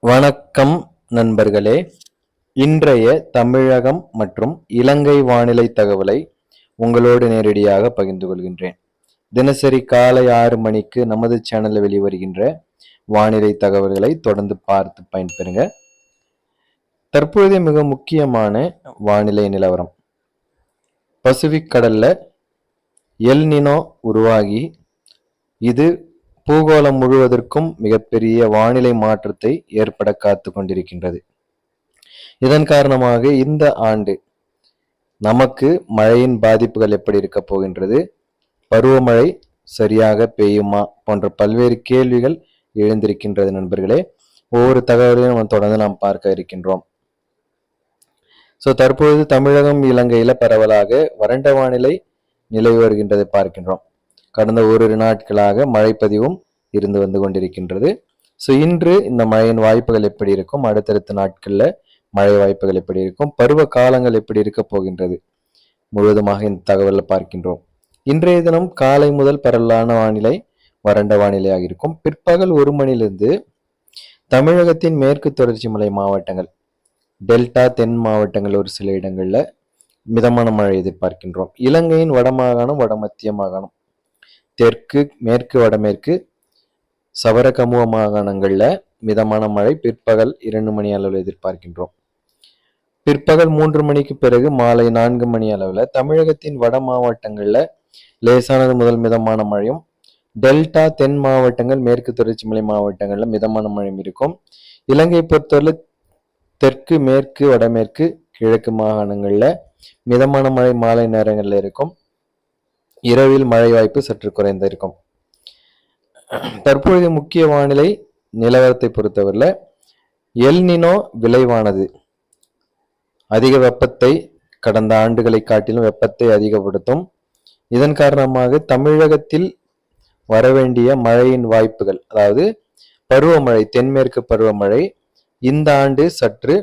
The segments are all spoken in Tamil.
வணக்கம் நண்பர்களே. இன்றைய தமிழகம் மற்றும் இலங்கை வானிலை தகவலை உங்களோடு நேரடியாக பகிர்ந்து கொள்கின்றேன். தினசரி காலை 6 மணிக்கு நமது சேனலில் வெளிவருகின்ற வானிலை தகவல்களை தொடர்ந்து பார்த்து பயன்பெறுங்க. தற்பொழுதைய மிக முக்கியமான வானிலை நிலவரம், பசிபிக் கடல்ல எல் நினோ உருவாகி இது பூகோளம் முழுவதற்கும் மிகப்பெரிய வானிலை மாற்றத்தை ஏற்பட காத்து கொண்டிருக்கின்றது. இதன் காரணமாக இந்த ஆண்டு நமக்கு மழையின் பாதிப்புகள் எப்படி இருக்க போகின்றது, பருவமழை சரியாக பெய்யுமா போன்ற பல்வேறு கேள்விகள் எழுந்திருக்கின்றது. நண்பர்களே, ஒவ்வொரு தகவலையும் நம்ம தொடர்ந்து நாம் பார்க்க இருக்கின்றோம். தற்பொழுது தமிழகம் இலங்கையில பரவலாக வறண்ட வானிலை நிலவி வருகின்றதை பார்க்கின்றோம். கடந்த ஓரிரு நாட்களாக மழைப்பதிவும் இருந்து வந்து கொண்டிருக்கின்றது. இன்று இந்த மழையின் வாய்ப்புகள் எப்படி இருக்கும், அடுத்தடுத்த நாட்கள்ல மழை வாய்ப்புகள் எப்படி இருக்கும், பருவ காலங்கள் எப்படி இருக்க போகின்றது முழுவதுமாக இந்த தகவலை பார்க்கின்றோம். இன்றைய தினம் காலை முதல் பரவலான வானிலை வறண்ட வானிலையாக இருக்கும். பிற்பகல் 1 மணிலிருந்து தமிழகத்தின் மேற்கு தொடர்ச்சி மலை மாவட்டங்கள், டெல்டா தென் மாவட்டங்கள் ஒரு சில இடங்கள்ல மிதமான மழை எதிர்பார்க்கின்றோம். இலங்கையின் வடமாகாணம், வடமத்திய மாகாணம், தெற்கு, மேற்கு, வடமேற்கு, சபரகமுவ மாகாணங்கள்ல மிதமான மழை பிற்பகல் 2 மணி அளவில் எதிர்பார்க்கின்றோம். பிற்பகல் 3 மணிக்கு பிறகு மாலை 4 மணி அளவில் தமிழகத்தின் வட மாவட்டங்கள்ல லேசானது முதல் மிதமான மழையும், டெல்டா தென் மாவட்டங்கள், மேற்கு தொடர்ச்சி மலை மாவட்டங்கள்ல மிதமான மழையும் இருக்கும். இலங்கை பொறுத்தவரை தெற்கு, மேற்கு, வடமேற்கு, கிழக்கு மாகாணங்கள்ல மிதமான மழை மாலை நேரங்களில் இருக்கும். இரவில் மழை வாய்ப்பு சற்று குறைந்திருக்கும். தற்பொழுது முக்கிய வானிலை நிலவரத்தை பொறுத்தவரையில் எல் நினோ விளைவானது அதிக வெப்பத்தை, கடந்த ஆண்டுகளை காட்டிலும் வெப்பத்தை அதிகப்படுத்தும். இதன் காரணமாக தமிழகத்தில் வரவேண்டிய மழையின் வாய்ப்புகள், அதாவது பருவமழை, தென்மேற்கு பருவமழை இந்த ஆண்டு சற்று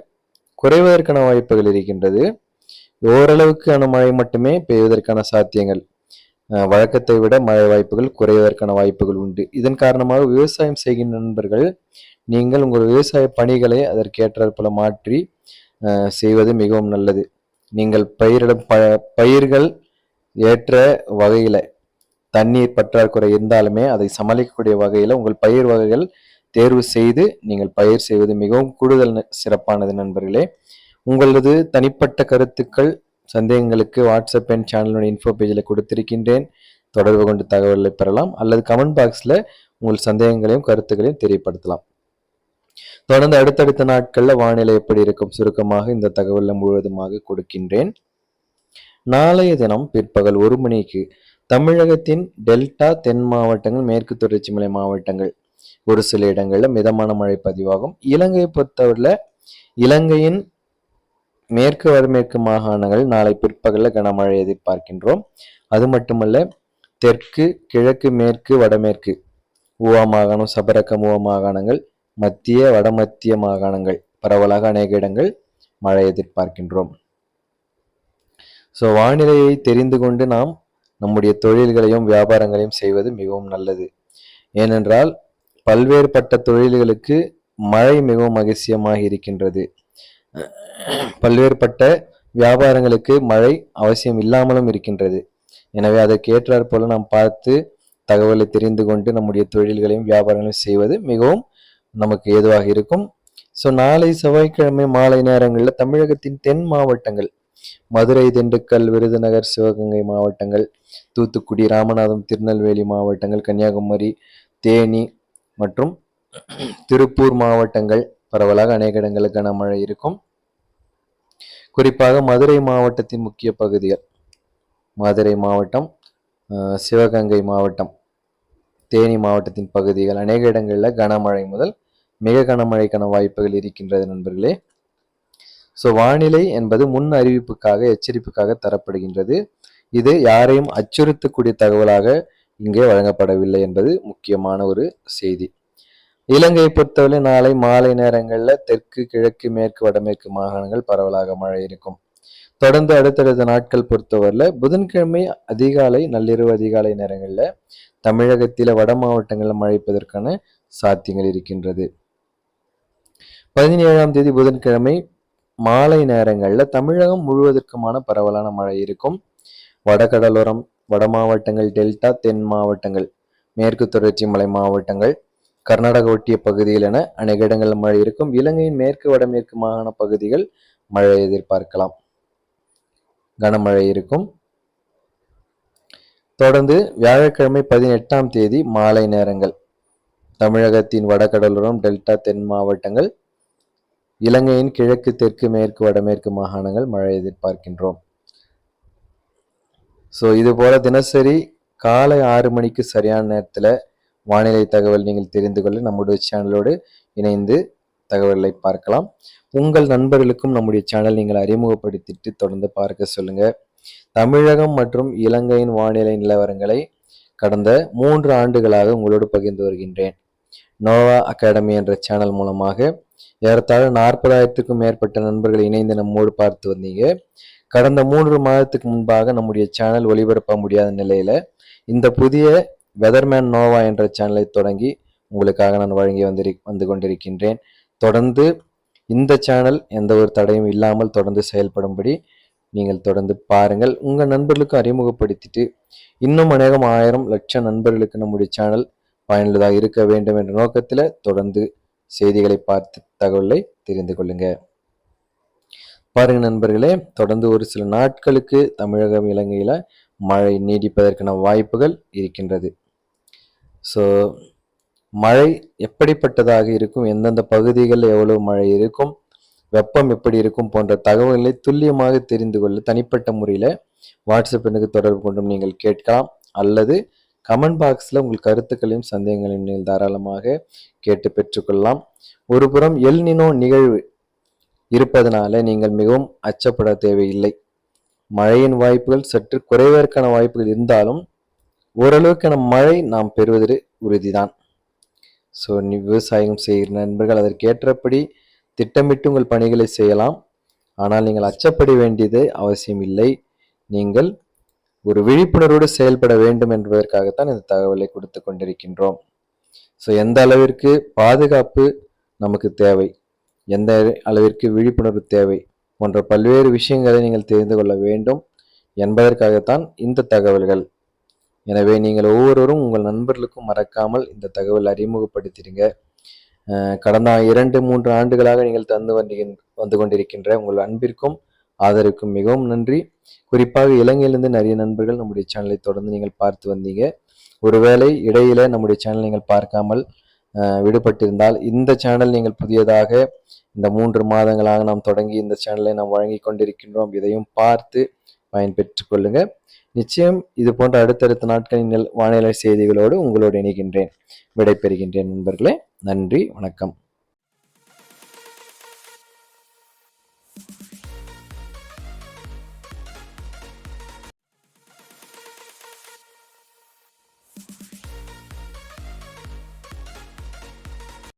குறைவதற்கான வாய்ப்புகள் இருக்கின்றது. ஓரளவுக்கான மழை மட்டுமே பெய்வதற்கான சாத்தியங்கள், வழக்கத்தை விட மழை வாய்ப்புகள் குறைவதற்கான வாய்ப்புகள் உண்டு. இதன் காரணமாக விவசாயம் செய்கின்ற நண்பர்கள், நீங்கள் உங்கள் விவசாய பணிகளை அதற்கேற்றாற்போல மாற்றி செய்வது மிகவும் நல்லது. நீங்கள் பயிரிடும் பயிர்கள் ஏற்ற வகையில தண்ணீர் பற்றாக்குறை இருந்தாலுமே அதை சமாளிக்கக்கூடிய வகையில உங்கள் பயிர் வகைகள் தேர்வு செய்து நீங்கள் பயிர் செய்வது மிகவும் கூடுதல் சிறப்பானது. நண்பர்களே, உங்களது தனிப்பட்ட கருத்துக்கள், சந்தேகங்களுக்கு வாட்ஸ்அப் என் சேனலோட இன்ஃபோ பேஜில் கொடுத்திருக்கின்றேன். தொடர்பு கொண்டு தகவலை பெறலாம், அல்லது கமெண்ட் பாக்ஸில் உங்கள் சந்தேகங்களையும் கருத்துக்களையும் தெரியப்படுத்தலாம். தொடர்ந்து அடுத்தடுத்த நாட்களில் வானிலை எப்படி இருக்கும் சுருக்கமாக இந்த தகவலில் முழுவதுமாக கொடுக்கின்றேன். நாளைய தினம் பிற்பகல் 1 மணிக்கு தமிழகத்தின் டெல்டா தென் மாவட்டங்கள், மேற்கு தொடர்ச்சி மலை மாவட்டங்கள் ஒரு சில இடங்களில் மிதமான மழை பதிவாகும். இலங்கையை பொறுத்தவரையில் இலங்கையின் மேற்கு வடமேற்கு மாகாணங்கள் நாளை பிற்பகலில் கனமழை எதிர்பார்க்கின்றோம். அது மட்டுமல்ல, தெற்கு, கிழக்கு, மேற்கு, வடமேற்கு ஊவா மாகாணம், சபரகமுவ மாகாணங்கள், மத்திய, வடமத்திய மாகாணங்கள் பரவலாக அநேக இடங்கள் மழை எதிர்பார்க்கின்றோம். வானிலையை தெரிந்து கொண்டு நாம் நம்முடைய தொழில்களையும் வியாபாரங்களையும் செய்வது மிகவும் நல்லது. ஏனென்றால் பல்வேறுபட்ட தொழில்களுக்கு மழை மிகவும் அவசியமாக இருக்கின்றது. பல்வேறுபட்ட வியாபாரங்களுக்கு மழை அவசியம் இல்லாமலும் இருக்கின்றது. எனவே அதற்கு ஏற்றாற் போல நாம் பார்த்து தகவலை தெரிந்து கொண்டு நம்முடைய தொழில்களையும் வியாபாரங்களையும் செய்வது மிகவும் நமக்கு ஏதுவாக இருக்கும். நாளை செவ்வாய்க்கிழமை மாலை நேரங்களில் தமிழகத்தின் தென் மாவட்டங்கள், மதுரை, திண்டுக்கல், விருதுநகர், சிவகங்கை மாவட்டங்கள், தூத்துக்குடி, ராமநாதம், திருநெல்வேலி மாவட்டங்கள், கன்னியாகுமரி, தேனி மற்றும் திருப்பூர் மாவட்டங்கள் பரவலாக அநேக இடங்களுக்கு கனமழை இருக்கும். குறிப்பாக மதுரை மாவட்டத்தின் முக்கிய பகுதிகள், மதுரை மாவட்டம், சிவகங்கை மாவட்டம், தேனி மாவட்டத்தின் பகுதிகள் அநேக இடங்களில் கனமழை முதல் மிக கனமழைக்கான வாய்ப்புகள் இருக்கின்றது. நண்பர்களே, வானிலை என்பது முன் அறிவிப்புக்காக, எச்சரிப்புக்காக தரப்படுகின்றது. இது யாரையும் அச்சுறுத்தக்கூடிய தகவலாக இங்கே வழங்கப்படவில்லை என்பது முக்கியமான ஒரு செய்தி. இலங்கையை பொறுத்தவரை நாளை மாலை நேரங்களில் தெற்கு, கிழக்கு, மேற்கு, வடமேற்கு மாகாணங்கள் பரவலாக மழை இருக்கும். தொடர்ந்து அடுத்தடுத்த நாட்கள் பொறுத்தவரையில் புதன்கிழமை அதிகாலை, நள்ளிரவு அதிகாலை நேரங்களில் தமிழகத்தில வட மாவட்டங்களில் மழை பெய்வதற்கான சாத்தியங்கள் இருக்கின்றது. 17ஆம் தேதி புதன்கிழமை மாலை நேரங்களில் தமிழகம் முழுவதற்குமான பரவலான மழை இருக்கும். வடகடலோரம், வட மாவட்டங்கள், டெல்டா, தென் மாவட்டங்கள், மேற்கு தொடர்ச்சி மலை மாவட்டங்கள், கர்நாடக ஒட்டிய பகுதிகள் என அநேக இடங்களில் மழை இருக்கும். இலங்கையின் மேற்கு வடமேற்கு மாகாண பகுதிகள் மழை எதிர்பார்க்கலாம். கனமழை இருக்கும். தொடர்ந்து வியாழக்கிழமை 18ஆம் தேதி மாலை நேரங்கள் தமிழகத்தின் வடகடலோரம், டெல்டா, தென் மாவட்டங்கள், இலங்கையின் கிழக்கு, தெற்கு, மேற்கு, வடமேற்கு மாகாணங்கள் மழை எதிர்பார்க்கின்றோம். ஸோ இது போல தினசரி காலை 6 மணிக்கு சரியான நேரத்தில் வானிலை தகவல் நீங்கள் தெரிந்து கொள்ள நம்முடைய சேனலோடு இணைந்து தகவலை பார்க்கலாம். உங்கள் நண்பர்களுக்கும் நம்முடைய சேனல் நீங்கள் அறிமுகப்படுத்திட்டு தொடர்ந்து பார்க்க சொல்லுங்க. தமிழகம் மற்றும் இலங்கையின் வானிலை நிலவரங்களை கடந்த 3 ஆண்டுகளாக உங்களோடு பகிர்ந்து வருகின்றேன். நோவா அகாடமி என்ற சேனல் மூலமாக ஏறத்தாழ 40,000க்கும் மேற்பட்ட நண்பர்கள் இணைந்து நம்மோடு பார்த்து வந்தீங்க. கடந்த 3 மாதத்துக்கு முன்பாக நம்முடைய சேனல் ஒளிபரப்ப முடியாத நிலையில இந்த புதிய வெதர்மேன் நோவா என்ற சேனலை தொடங்கி உங்களுக்காக நான் வழங்கி வந்து கொண்டிருக்கின்றேன். தொடர்ந்து இந்த சேனல் எந்த ஒரு தடையும் இல்லாமல் தொடர்ந்து செயல்படும்படி நீங்கள் தொடர்ந்து பாருங்கள். உங்கள் நண்பர்களுக்கு அறிமுகப்படுத்திட்டு இன்னும் அநேகம் 1000 லட்சம் நண்பர்களுக்கு நம்முடைய சேனல் பயனுள்ளதாக இருக்க வேண்டும் என்ற நோக்கத்தில் தொடர்ந்து செய்திகளை பார்த்து தகவலை தெரிந்து கொள்ளுங்க. பாருங்க நண்பர்களே, தொடர்ந்து ஒரு சில நாட்களுக்கு தமிழகம், இலங்கையில மழை நீடிப்பதற்கான வாய்ப்புகள் இருக்கின்றது. ஸோ மழை எப்படிப்பட்டதாக இருக்கும், எந்தெந்த பகுதிகளில் எவ்வளவு மழை இருக்கும், வெப்பம் எப்படி இருக்கும் போன்ற தகவல்களை துல்லியமாக தெரிந்து கொள்ள தனிப்பட்ட முறையில் வாட்ஸ்அப் எனக்கு தொடர்பு கொண்டும் நீங்கள் கேட்கலாம். அல்லது கமெண்ட் பாக்ஸில் உங்கள் கருத்துக்களையும் சந்தேகங்களையும் நீங்கள் தாராளமாக கேட்டு பெற்றுக்கொள்ளலாம். ஒரு புறம் எல் நினோ நிகழ்வு இருப்பதனால நீங்கள் மிகவும் அச்சப்பட தேவையில்லை. மழையின் வாய்ப்புகள் சற்று குறைவதற்கான வாய்ப்புகள் இருந்தாலும் ஓரளவுக்கான மழை நாம் பெறுவது உறுதிதான். ஸோ விவசாயம் செய்கிற நண்பர்கள் அதற்கேற்றபடி திட்டமிட்டு உங்கள் பணிகளை செய்யலாம். ஆனால் நீங்கள் அச்சப்பட வேண்டியது அவசியம் இல்லை. நீங்கள் ஒரு விழிப்புணர்வோடு செயல்பட வேண்டும் என்பதற்காகத்தான் இந்த தகவலை கொடுத்து கொண்டிருக்கின்றோம். ஸோ எந்த அளவிற்கு பாதுகாப்பு நமக்கு தேவை, எந்த அளவிற்கு விழிப்புணர்வு தேவை போன்ற பல்வேறு விஷயங்களை நீங்கள் தெரிந்து கொள்ள வேண்டும் என்பதற்காகத்தான் இந்த தகவல்கள். எனவே நீங்கள் ஒவ்வொருவரும் உங்கள் நண்பர்களுக்கும் மறக்காமல் இந்த தகவல் அறிமுகப்படுத்திடுங்க. கடந்த 2-3 ஆண்டுகளாக நீங்கள் வந்து கொண்டிருக்கின்ற உங்கள் அன்பிற்கும் ஆதரவுக்கும் மிகவும் நன்றி. குறிப்பாக இலங்கையிலிருந்து நிறைய நண்பர்கள் நம்முடைய சேனலை தொடர்ந்து நீங்கள் பார்த்து வந்தீங்க. ஒருவேளை இடையில நம்முடைய சேனல் நீங்கள் பார்க்காமல் விடுபட்டிருந்தால் இந்த சேனல் நீங்கள் புதியதாக இந்த 3 மாதங்களாக நாம் தொடங்கி இந்த சேனலை நாம் வழங்கி கொண்டிருக்கின்றோம். இதையும் பார்த்து பயன்பெற்றுக் கொள்ளுங்க. நிச்சயம் இது போன்ற அடுத்தடுத்த நாட்களின் வானிலை செய்திகளோடு உங்களோடு இணைகின்றேன். விடைபெறுகின்றேன் நண்பர்களே. நன்றி, வணக்கம்.